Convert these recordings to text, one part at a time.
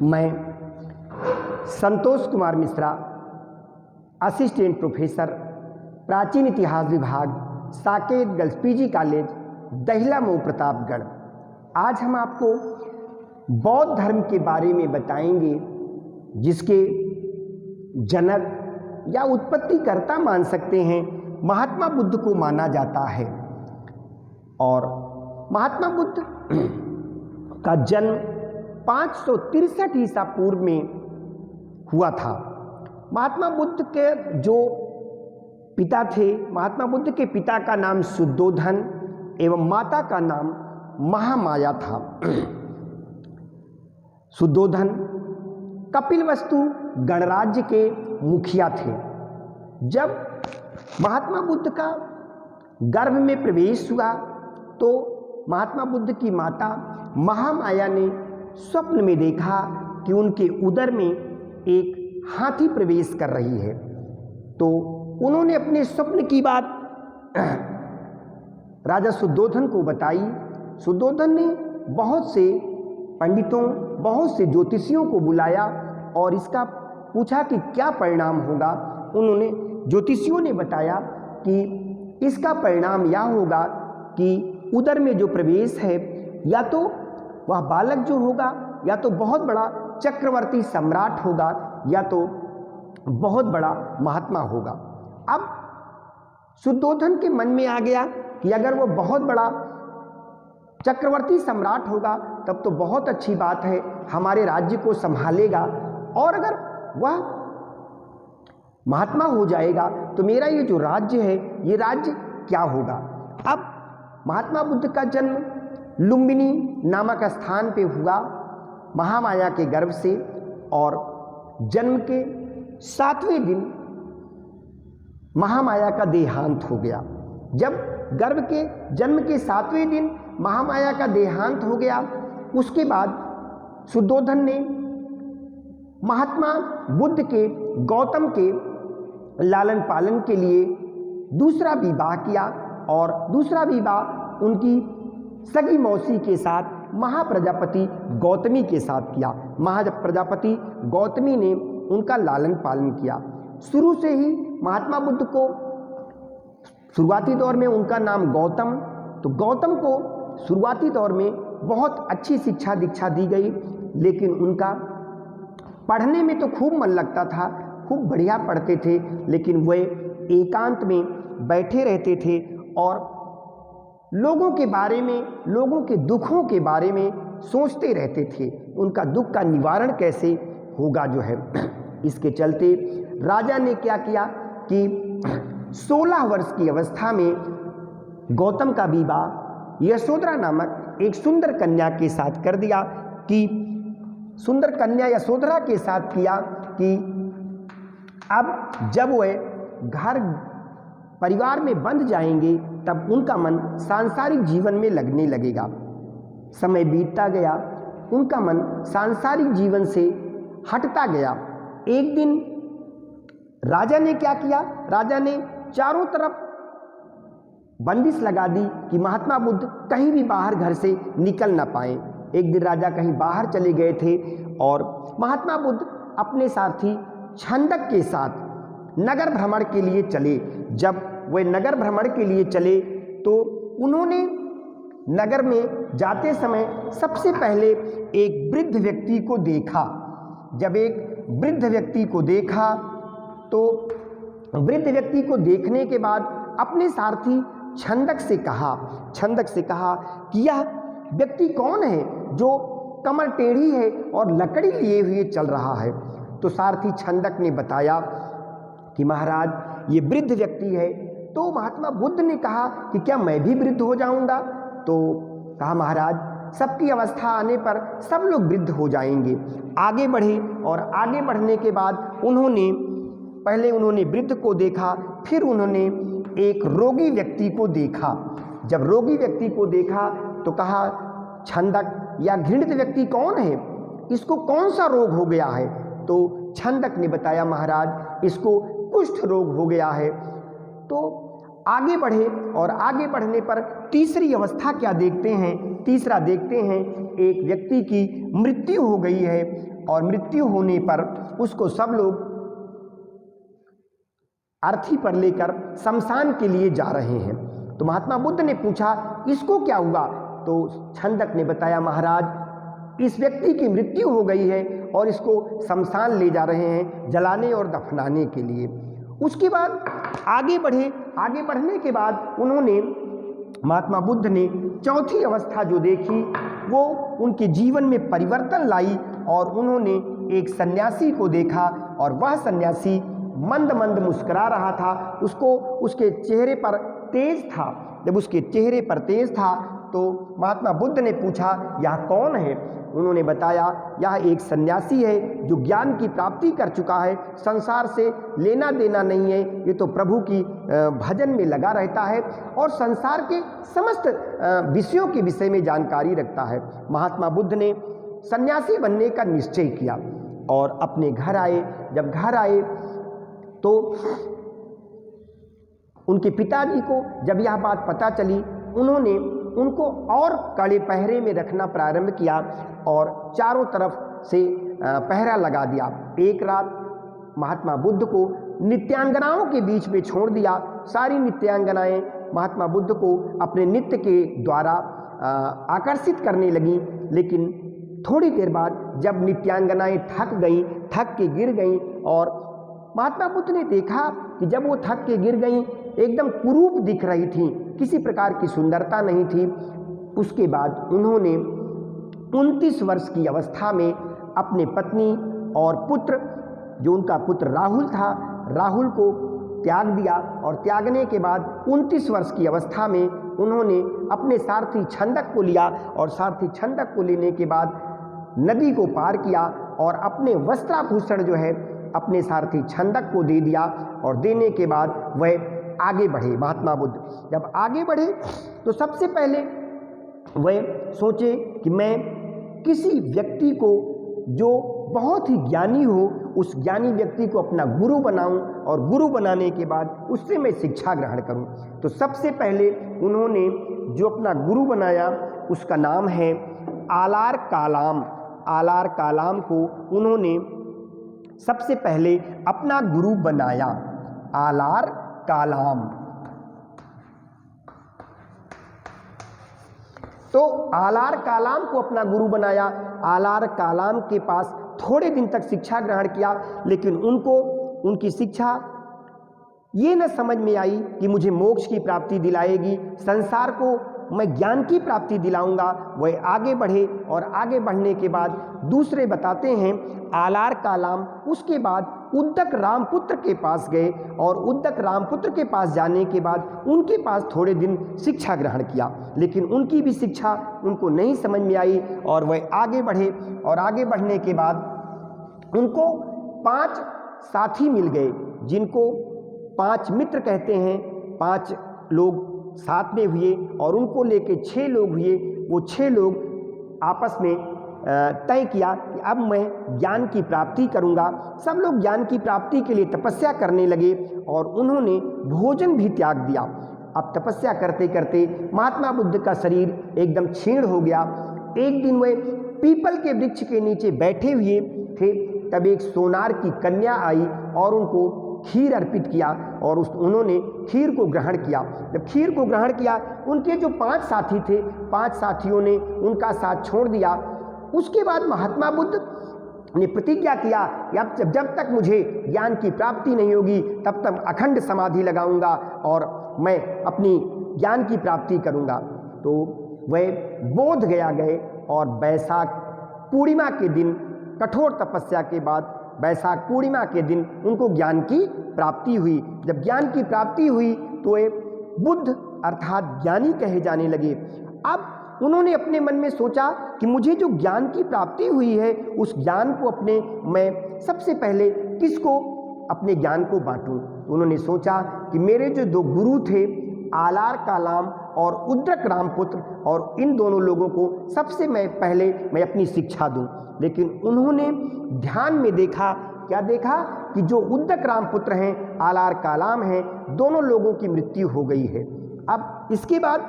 मैं Santosh Kumar Mishra, assistant professor, प्राचीन इतिहास विभाग, Saket girls PG college, Dahila Mau, Pratapgarh. आज हम आपको बौद्ध धर्म के बारे में बताएंगे, जिसके जनक या उत्पत्तिकर्ता मान सकते हैं महात्मा बुद्ध को माना जाता है। और महात्मा बुद्ध का जन्म 563 ईसा पूर्व में हुआ था। महात्मा बुद्ध के जो पिता थे, महात्मा बुद्ध के पिता का नाम शुद्धोधन एवं माता का नाम महामाया था। शुद्धोधन कपिलवस्तु गणराज्य के मुखिया थे। जब महात्मा बुद्ध का गर्भ में प्रवेश हुआ तो महात्मा बुद्ध की माता महामाया ने स्वप्न में देखा कि उनके उदर में एक हाथी प्रवेश कर रही है। तो उन्होंने अपने स्वप्न की बात राजा शुद्धोधन को बताई। शुद्धोधन ने बहुत से पंडितों, बहुत से ज्योतिषियों को बुलाया और इसका पूछा कि क्या परिणाम होगा। उन्होंने ज्योतिषियों ने बताया कि इसका परिणाम यह होगा कि उदर में जो प्रवेश है, या तो वह बालक जो होगा या तो बहुत बड़ा चक्रवर्ती सम्राट होगा, या तो बहुत बड़ा महात्मा होगा। अब शुद्धोधन के मन में आ गया कि अगर वो बहुत बड़ा चक्रवर्ती सम्राट होगा तब तो बहुत अच्छी बात है, हमारे राज्य को संभालेगा, और अगर वह महात्मा हो जाएगा तो मेरा ये जो राज्य है, ये राज्य क्या होगा। अब महात्मा बुद्ध का जन्म लुम्बिनी नामक स्थान पे हुआ महामाया के गर्भ से, और जन्म के 7वें दिन महामाया का देहांत हो गया। जब गर्भ के जन्म के 7वें दिन महामाया का देहांत हो गया, उसके बाद शुद्धोधन ने महात्मा बुद्ध के गौतम के लालन पालन के लिए दूसरा विवाह किया, और दूसरा विवाह उनकी सगी मौसी के साथ महाप्रजापति गौतमी के साथ किया। महाप्रजापति गौतमी ने उनका लालन पालन किया। शुरू से ही महात्मा बुद्ध को शुरुआती दौर में उनका नाम गौतम, तो गौतम को शुरुआती दौर में बहुत अच्छी शिक्षा दीक्षा दी गई, लेकिन उनका पढ़ने में तो खूब मन लगता था, खूब बढ़िया पढ़ते थे, लेकिन वे एकांत में बैठे रहते थे और लोगों के बारे में, लोगों के दुखों के बारे में सोचते रहते थे। उनका दुख का निवारण कैसे होगा जो है। इसके चलते राजा ने क्या किया कि 16 वर्ष की अवस्था में गौतम का विवाह यशोधरा नामक एक सुंदर कन्या के साथ कर दिया, कि सुंदर कन्या यशोधरा के साथ किया कि अब जब वे घर परिवार में बंध जाएंगे तब उनका मन सांसारिक जीवन में लगने लगेगा। समय बीतता गया, उनका मन सांसारिक जीवन से हटता गया। एक दिन राजा ने क्या किया, राजा ने चारों तरफ बंदिश लगा दी कि महात्मा बुद्ध कहीं भी बाहर घर से निकल ना पाए। एक दिन राजा कहीं बाहर चले गए थे और महात्मा बुद्ध अपने साथी छंदक के साथ नगर भ्रमण के लिए चले। जब वे नगर भ्रमण के लिए चले तो उन्होंने नगर में जाते समय सबसे पहले एक वृद्ध व्यक्ति को देखा। जब एक वृद्ध व्यक्ति को देखा तो वृद्ध व्यक्ति को देखने के बाद अपने सारथी छंदक से कहा कि यह व्यक्ति कौन है जो कमर टेढ़ी है और लकड़ी लिए हुए चल रहा है। तो सारथी छंदक ने बताया कि महाराज ये वृद्ध व्यक्ति है। तो महात्मा बुद्ध ने कहा कि क्या मैं भी वृद्ध हो जाऊंगा। तो कहा महाराज सबकी अवस्था आने पर सब लोग वृद्ध हो जाएंगे। आगे बढ़े और आगे बढ़ने के बाद पहले उन्होंने वृद्ध को देखा, फिर उन्होंने एक रोगी व्यक्ति को देखा। जब रोगी व्यक्ति को देखा तो कहा छंदक या घृणित व्यक्ति कौन है, इसको कौन सा रोग हो गया है। तो छंदक ने बताया महाराज इसको कुष्ठ रोग हो गया है। तो आगे बढ़े और आगे बढ़ने पर तीसरी अवस्था क्या देखते हैं? तीसरा देखते हैं एक व्यक्ति की मृत्यु हो गई है और मृत्यु होने पर उसको सब लोग अर्थी पर लेकर शमशान के लिए जा रहे हैं। तो महात्मा बुद्ध ने पूछा इसको क्या हुआ? तो छंदक ने बताया महाराज इस व्यक्ति की मृत्यु हो गई है और इसको शमशान ले जा रहे हैं जलाने और दफनाने के लिए। उसके बाद आगे बढ़े, आगे बढ़ने के बाद उन्होंने महात्मा बुद्ध ने चौथी अवस्था जो देखी वो उनके जीवन में परिवर्तन लाई और उन्होंने एक सन्यासी को देखा और वह सन्यासी मंद मंद मुस्कुरा रहा था। उसको उसके चेहरे पर तेज था। जब उसके चेहरे पर तेज था तो महात्मा बुद्ध ने पूछा यह कौन है? उन्होंने बताया यह एक सन्यासी है जो ज्ञान की प्राप्ति कर चुका है, संसार से लेना देना नहीं है, ये तो प्रभु की भजन में लगा रहता है और संसार के समस्त विषयों के विषय में जानकारी रखता है। महात्मा बुद्ध ने सन्यासी बनने का निश्चय किया और अपने घर आए। जब घर आए तो उनके पिताजी को जब यह बात पता चली उन्होंने उनको और कड़े पहरे में रखना प्रारंभ किया और चारों तरफ से पहरा लगा दिया। एक रात महात्मा बुद्ध को नित्यांगनाओं के बीच में छोड़ दिया। सारी नित्यांगनाएं महात्मा बुद्ध को अपने नित्य के द्वारा आकर्षित करने लगी, लेकिन थोड़ी देर बाद जब नित्यांगनाएं थक गईं, थक के गिर गईं और महात्मा बुद्ध ने देखा कि जब वो थक के गिर गईं एकदम कुरूप दिख रही थी, किसी प्रकार की सुंदरता नहीं थी। उसके बाद उन्होंने 29 वर्ष की अवस्था में अपने पत्नी और पुत्र, जो उनका पुत्र राहुल था, राहुल को त्याग दिया और त्यागने के बाद 29 वर्ष की अवस्था में उन्होंने अपने सारथी छंदक को लिया और सारथी छंदक को लेने के बाद नदी को पार किया और अपने वस्त्राभूषण जो है अपने सारथी छंदक को दे दिया और देने के बाद वह आगे बढ़े। महात्मा बुद्ध जब आगे बढ़े तो सबसे पहले वह सोचे कि मैं किसी व्यक्ति को जो बहुत ही ज्ञानी हो उस ज्ञानी व्यक्ति को अपना गुरु बनाऊं और गुरु बनाने के बाद उससे मैं शिक्षा ग्रहण करूं। तो सबसे पहले उन्होंने जो अपना गुरु बनाया उसका नाम है आलार कालाम। आलार कालाम को उन्होंने सबसे पहले अपना गुरु बनाया, आलार कालाम। तो आलार कालाम को अपना गुरु बनाया। आलार कालाम के पास थोड़े दिन तक शिक्षा ग्रहण किया, लेकिन उनको उनकी शिक्षा ये न समझ में आई कि मुझे मोक्ष की प्राप्ति दिलाएगी, संसार को मैं ज्ञान की प्राप्ति दिलाऊंगा। वह आगे बढ़े और आगे बढ़ने के बाद दूसरे बताते हैं आलार कालाम उसके बाद उद्दक रामपुत्र के पास गए और उद्दक रामपुत्र के पास जाने के बाद उनके पास थोड़े दिन शिक्षा ग्रहण किया, लेकिन उनकी भी शिक्षा उनको नहीं समझ में आई और वह आगे बढ़े और आगे बढ़ने के बाद उनको 5 साथी मिल गए, जिनको 5 मित्र कहते हैं। 5 लोग साथ में हुए और उनको लेके 6 लोग हुए। वो 6 लोग आपस में तय किया कि अब मैं ज्ञान की प्राप्ति करूंगा। सब लोग ज्ञान की प्राप्ति के लिए तपस्या करने लगे और उन्होंने भोजन भी त्याग दिया। अब तपस्या करते करते महात्मा बुद्ध का शरीर एकदम क्षीण हो गया। एक दिन वे पीपल के वृक्ष के नीचे बैठे हुए थे, तब एक सोनार की कन्या आई और उनको खीर अर्पित किया और उन्होंने खीर को ग्रहण किया। जब खीर को ग्रहण किया उनके जो 5 साथी थे, 5 साथियों ने उनका साथ छोड़ दिया। उसके बाद महात्मा बुद्ध ने प्रतिज्ञा किया कि अब जब तक मुझे ज्ञान की प्राप्ति नहीं होगी तब तक अखंड समाधि लगाऊंगा और मैं अपनी ज्ञान की प्राप्ति करूंगा। तो वह बोध गया गए और बैसाख पूर्णिमा के दिन कठोर तपस्या के बाद बैसाख पूर्णिमा के दिन उनको ज्ञान की प्राप्ति हुई। जब ज्ञान की प्राप्ति हुई तो वे बुद्ध अर्थात ज्ञानी कहे जाने लगे। अब उन्होंने अपने मन में सोचा कि मुझे जो ज्ञान की प्राप्ति हुई है उस ज्ञान को मैं सबसे पहले किसको अपने ज्ञान को बांटूं। तो उन्होंने सोचा कि मेरे जो 2 गुरु थे आलार कालाम और उद्दक रामपुत्र, और इन दोनों लोगों को सबसे पहले मैं अपनी शिक्षा दूं। लेकिन उन्होंने ध्यान में देखा, क्या देखा कि जो उद्दक रामपुत्र हैं, आलार कालाम हैं, दोनों लोगों की मृत्यु हो गई है। अब इसके बाद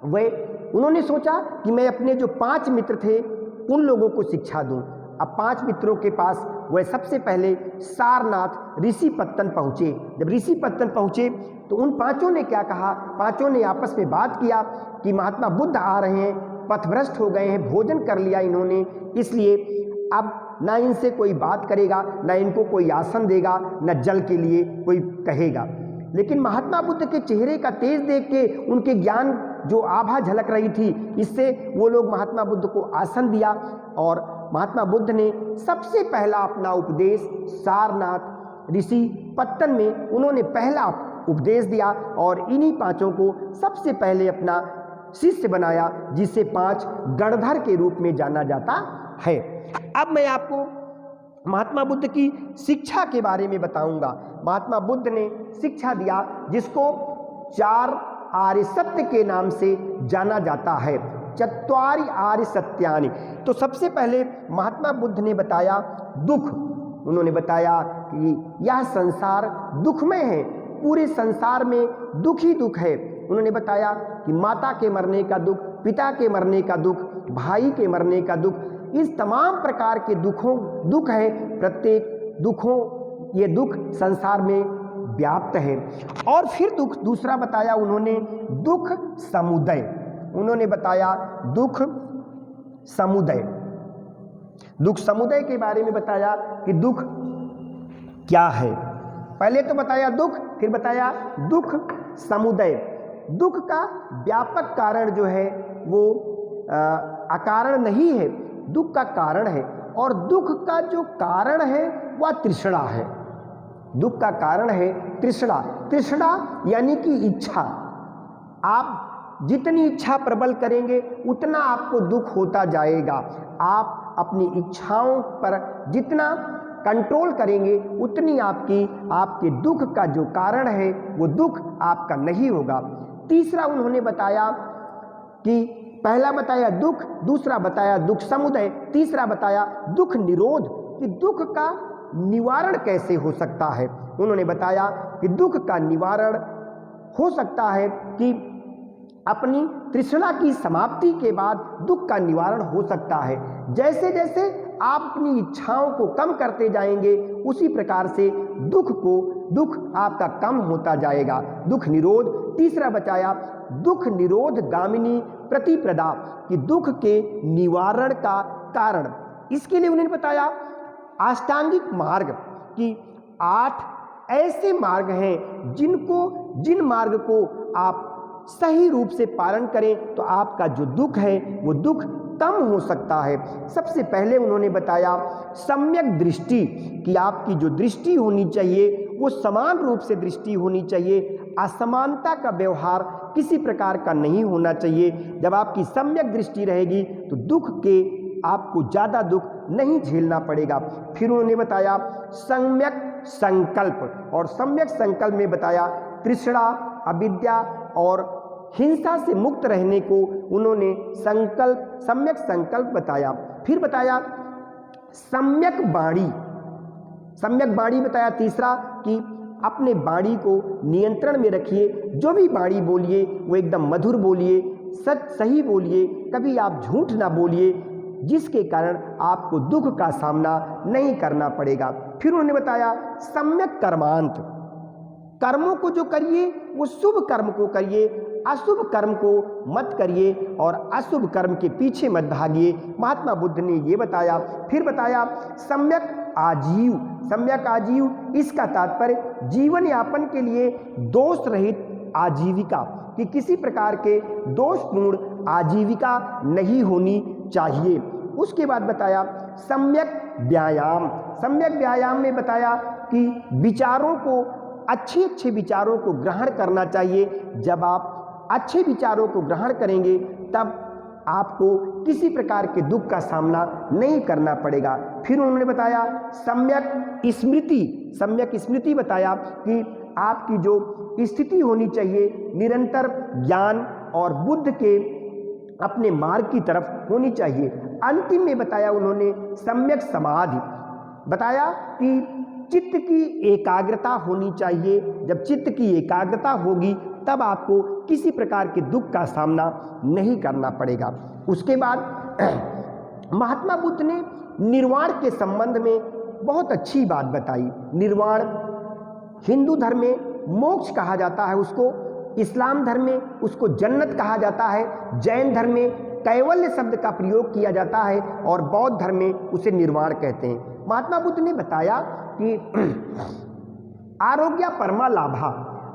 उन्होंने सोचा कि मैं अपने जो 5 मित्र थे उन लोगों को शिक्षा दूं। अब 5 मित्रों के पास वह सबसे पहले सारनाथ ऋषिपत्तन पहुँचे। जब ऋषिपत्तन पहुँचे तो उन 5 ने क्या कहा, 5 ने आपस में बात किया कि महात्मा बुद्ध आ रहे हैं, पथभ्रष्ट हो गए हैं, भोजन कर लिया इन्होंने, इसलिए अब ना इनसे कोई बात करेगा, ना इनको कोई आसन देगा, न जल के लिए कोई कहेगा। लेकिन महात्मा बुद्ध के चेहरे का तेज देख के उनके ज्ञान जो आभा झलक रही थी, इससे वो लोग महात्मा बुद्ध को आसन दिया और महात्मा बुद्ध ने सबसे पहला अपना उपदेश सारनाथ ऋषि पत्तन में उन्होंने पहला उपदेश दिया और इन्हीं 5 को सबसे पहले अपना शिष्य बनाया, जिसे 5 गणधर के रूप में जाना जाता है। अब मैं आपको महात्मा बुद्ध की शिक्षा के बारे में बताऊंगा। महात्मा बुद्ध ने शिक्षा दिया जिसको 4 आर्य सत्य के नाम से जाना जाता है, चत्वारि आर्य सत्यानि। तो सबसे पहले महात्मा बुद्ध ने बताया दुख। उन्होंने बताया कि यह संसार दुखमय है, पूरे संसार में दुख ही दुख है। उन्होंने बताया कि माता के मरने का दुख, पिता के मरने का दुख, भाई के मरने का दुख, इस तमाम प्रकार के दुख है, प्रत्येक ये दुख संसार में व्याप्त है। और फिर दूसरा बताया उन्होंने दुख समुदय। उन्होंने बताया दुख समुदय के बारे में बताया कि दुख क्या है। पहले तो बताया दुख, फिर बताया दुख समुदय। दुख का व्यापक कारण जो है वो अकारण नहीं है, दुख का कारण है, और दुख का जो कारण है वह तृष्णा है। दुख का कारण है तृष्णा। तृष्णा यानी कि इच्छा। आप जितनी इच्छा प्रबल करेंगे उतना आपको दुख होता जाएगा। आप अपनी इच्छाओं पर जितना कंट्रोल करेंगे उतनी आपके दुख का जो कारण है वो दुख आपका नहीं होगा। तीसरा उन्होंने बताया कि पहला बताया दुख, दूसरा बताया दुख समुदय, तीसरा बताया दुख निरोध, कि दुख का निवारण कैसे हो सकता है। उन्होंने बताया कि दुख का निवारण हो सकता है कि अपनी तृष्णा की समाप्ति के बाद दुख का निवारण हो सकता है। जैसे जैसे आप अपनी इच्छाओं को कम करते जाएंगे उसी प्रकार से दुख आपका कम होता जाएगा। दुख निरोध। तीसरा बताया दुख निरोध गामिनी प्रतिप्रदा, कि दुख के निवारण का कारण। इसके लिए उन्होंने बताया अष्टांगिक मार्ग, कि 8 ऐसे मार्ग हैं जिन मार्ग को आप सही रूप से पालन करें तो आपका जो दुख है वो दुख कम हो सकता है। सबसे पहले उन्होंने बताया सम्यक दृष्टि, कि आपकी जो दृष्टि होनी चाहिए वो समान रूप से दृष्टि होनी चाहिए, असमानता का व्यवहार किसी प्रकार का नहीं होना चाहिए। जब आपकी सम्यक दृष्टि रहेगी तो आपको ज़्यादा दुख नहीं झेलना पड़ेगा। फिर उन्होंने बताया सम्यक संकल्प, और सम्यक संकल्प में बताया तृष्णा, अविद्या और हिंसा से मुक्त रहने को उन्होंने सम्यक संकल्प बताया। फिर बताया सम्यक वाणी बताया तीसरा, कि अपने वाणी को नियंत्रण में रखिए। जो भी वाणी बोलिए वो एकदम मधुर बोलिए, सही बोलिए, कभी आप झूठ ना बोलिए, जिसके कारण आपको दुख का सामना नहीं करना पड़ेगा। फिर उन्होंने बताया सम्यक कर्मांत, कर्मों को जो करिए वो शुभ कर्म को करिए, अशुभ कर्म को मत करिए और अशुभ कर्म के पीछे मत भागिए। महात्मा बुद्ध ने ये बताया। फिर बताया सम्यक आजीव, इसका तात्पर्य जीवन यापन के लिए दोष रहित आजीविका, कि किसी प्रकार के दोषपूर्ण आजीविका नहीं होनी चाहिए। उसके बाद बताया सम्यक व्यायाम में बताया कि विचारों को, अच्छे विचारों को ग्रहण करना चाहिए। जब आप अच्छे विचारों को ग्रहण करेंगे तब आपको किसी प्रकार के दुख का सामना नहीं करना पड़ेगा। फिर उन्होंने बताया सम्यक स्मृति बताया कि आपकी जो स्थिति होनी चाहिए निरंतर ज्ञान और बुद्ध के अपने मार्ग की तरफ होनी चाहिए। अंतिम में बताया उन्होंने सम्यक समाधि, बताया कि चित्त की एकाग्रता होनी चाहिए। जब चित्त की एकाग्रता होगी तब आपको किसी प्रकार के दुख का सामना नहीं करना पड़ेगा। उसके बाद महात्मा बुद्ध ने निर्वाण के संबंध में बहुत अच्छी बात बताई। निर्वाण हिंदू धर्म में मोक्ष कहा जाता है उसको, इस्लाम धर्म में उसको जन्नत कहा जाता है, जैन धर्म में कैवल्य शब्द का प्रयोग किया जाता है और बौद्ध धर्म में उसे निर्वाण कहते हैं। महात्मा बुद्ध ने बताया कि आरोग्य परमा लाभा,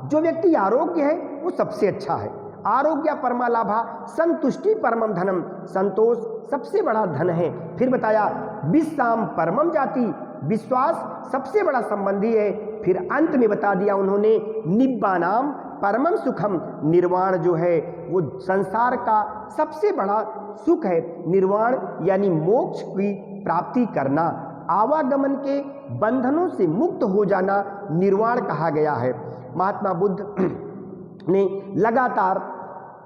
जो व्यक्ति आरोग्य है वो सबसे अच्छा है। आरोग्य परमा लाभा संतुष्टि परमम धनम, संतोष सबसे बड़ा धन है। फिर बताया विश्राम परमम जाति, विश्वास सबसे बड़ा संबंधी है। फिर अंत में बता दिया उन्होंने निब्बानाम परमम सुखम, निर्वाण जो है वो संसार का सबसे बड़ा सुख है। निर्वाण यानी मोक्ष की प्राप्ति करना, आवागमन के बंधनों से मुक्त हो जाना निर्वाण कहा गया है। महात्मा बुद्ध ने लगातार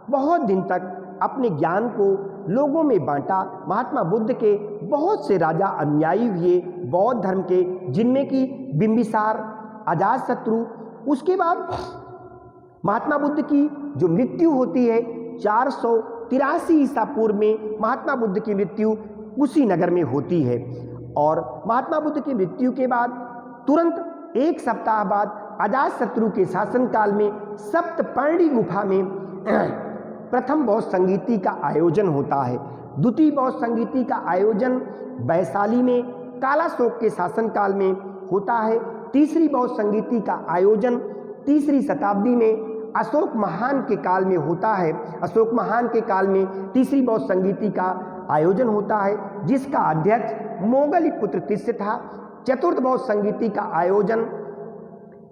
बहुत दिन तक अपने ज्ञान को लोगों में बांटा। महात्मा बुद्ध के बहुत से राजा अनुयायी हुए बौद्ध धर्म के, जिनमें कि बिंबिसार, अजातशत्रु। उसके बाद महात्मा बुद्ध की जो मृत्यु होती है 483 ईसा पूर्व में महात्मा बुद्ध की मृत्यु कुशीनगर में होती है। और महात्मा बुद्ध की मृत्यु के बाद तुरंत एक सप्ताह बाद अजातशत्रु के शासनकाल में सप्तपर्णी गुफा में प्रथम बौद्ध संगीति का आयोजन होता है। द्वितीय बौद्ध संगीति का आयोजन वैशाली में कालाशोक के शासनकाल में होता है। तीसरी बौद्ध संगीति का आयोजन 3री शताब्दी में अशोक महान के काल में होता है। अशोक महान के काल में तीसरी बौद्ध संगीति का आयोजन होता है, जिसका अध्यक्ष मोगलीपुत्र तिस्य था। चतुर्थ बौद्ध संगीति का आयोजन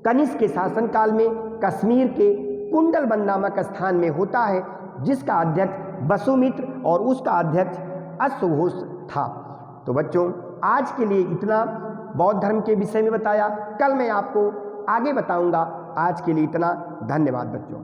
कनिष्क के शासनकाल में कश्मीर के कुंडलबन नामक स्थान में होता है, जिसका अध्यक्ष वसुमित्र और उसका अध्यक्ष अश्वघोष था। तो बच्चों, आज के लिए इतना बौद्ध धर्म के विषय में बताया। कल मैं आपको आगे बताऊंगा। आज के लिए इतना। धन्यवाद बच्चों।